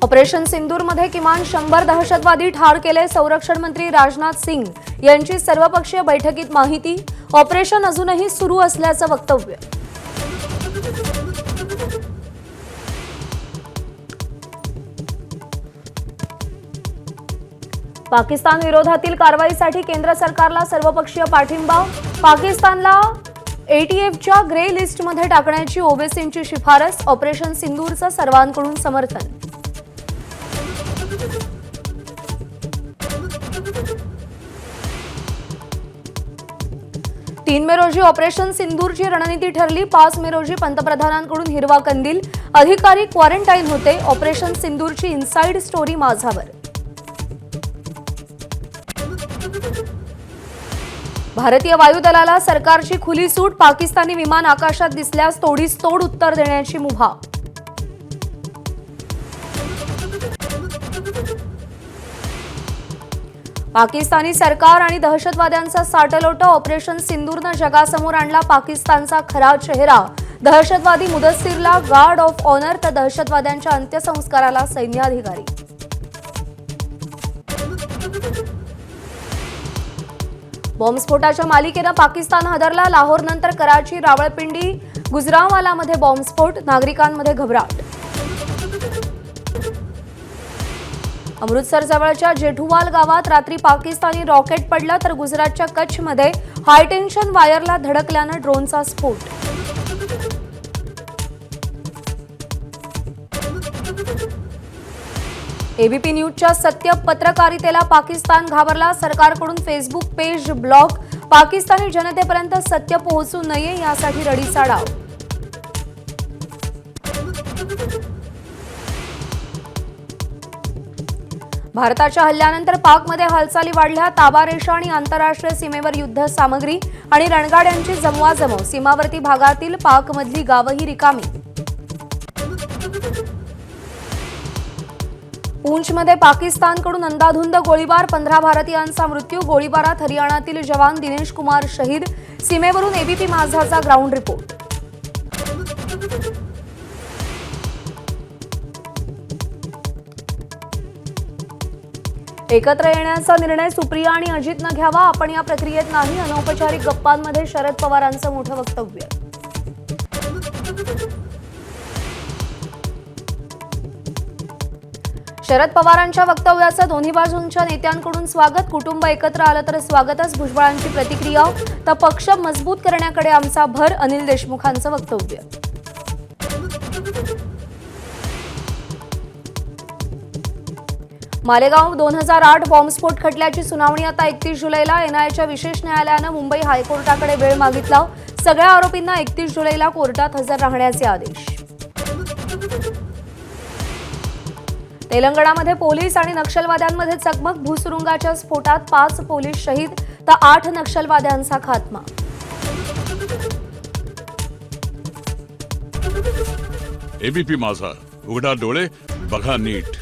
Operation सिंदूरमध्ये किमान 100 दहशतवादी ठार केले. संरक्षण मंत्री राजनाथ सिंग यांची सर्वपक्षीय बैठकीत माहिती. ऑपरेशन अजूनही सुरू असल्याचं वक्तव्य. पाकिस्तान विरोधातील कारवाईसाठी केंद्र सरकारला सर्वपक्षीय पाठिंबा. पाकिस्तानला एटीएफच्या ग्रे लिस्टमध्ये टाकण्याची ओवेसींची शिफारस. ऑपरेशन सिंदूरचं सर्वांकडून समर्थन. तीन मे रोजी ऑपरेशन सिंदूरची रणनीती ठरली. 5 मे रोजी पंतप्रधानांकडून हिरवा कंदील. अधिकारी क्वारंटाईन होते. ऑपरेशन सिंदूरची इनसाइड स्टोरी माझावर. भारतीय वायुदलाला सरकारची खुली सूट. पाकिस्तानी विमान आकाशात दिसल्यास तोडीस तोड उत्तर देण्याची मुभा. पाकिस्तानी सरकार आणि दहशतवाद्यांचा साटलोट. ऑपरेशन सिंदूरनं जगासमोर आणला पाकिस्तानचा खरा चेहरा. दहशतवादी मुदस्सीरला गार्ड ऑफ ऑनर तर दहशतवाद्यांच्या अंत्यसंस्काराला सैन्याधिकारी. बॉम्बस्फोटाच्या मालिकेनं पाकिस्तान हादरला. लाहोरनंतर कराची, रावळपिंडी, गुजरावालामध्ये बॉम्बस्फोट. नागरिकांमध्ये घबराट. अमृतसर जवळच्या जेठुवाल गावात रात्री पाकिस्तानी रॉकेट पडलं तर गुजरातच्या कच्छमध्ये हायटेन्शन वायरला धडकल्यानं ड्रोनचा स्फोट. एबीपी न्यूजच्या सत्य पत्रकारितेला पाकिस्तान घाबरला. सरकारकडून फेसबुक पेज ब्लॉक. पाकिस्तानी जनतेपर्यंत सत्य पोहोचू नये यासाठी रडीचा डाव. भारताच्या हल्ल्यानंतर पाकमध्ये हालचाली वाढल्या. ताबा रेषा आणि आंतरराष्ट्रीय सीमेवर युद्ध सामग्री आणि रणगाड्यांची जमवाजमव. सीमावर्ती भागातील पाकमधली गावही रिकामी. पूंछमध्ये पाकिस्तानकडून अंधाधुंद गोळीबार. 15 भारतीयांचा मृत्यू. गोळीबारात हरियाणातील जवान दिनेश कुमार शहीद. सीमेवरून एबीपी माझाचा ग्राउंड रिपोर्ट. एकत्र येण्याचा निर्णय सुप्रिया आणि अजितनं घ्यावा. आपण या प्रक्रियेत नाही. अनौपचारिक गप्पांमध्ये शरद पवारांचं मोठं वक्तव्य. शरद पवारांच्या वक्तव्याचं दोन्ही बाजूंच्या नेत्यांकडून स्वागत. कुटुंब एकत्र आलं तर स्वागतच. भुजबळांची प्रतिक्रिया. तर पक्ष मजबूत करण्याकडे आमचा भर. अनिल देशमुखांचं वक्तव्य. मालेगाव 2008 बॉम्बस्फोट खटल्याची सुनावणी आता 31 जुलैला. एनआयएच्या विशेष न्यायालयानं मुंबई हायकोर्टाकडे वेळ मागितला. सगळ्या आरोपींना 31 जुलैला कोर्टात हजर राहण्याचे आदेश. तेलंगणामध्ये पोलीस आणि नक्षलवाद्यांमध्ये चकमक. भूसुरुंगाच्या स्फोटात 5 पोलीस शहीद तर 8 नक्षलवाद्यांचा खात्मा. एबीपी माझा, उघडा डोळे बघा नीट.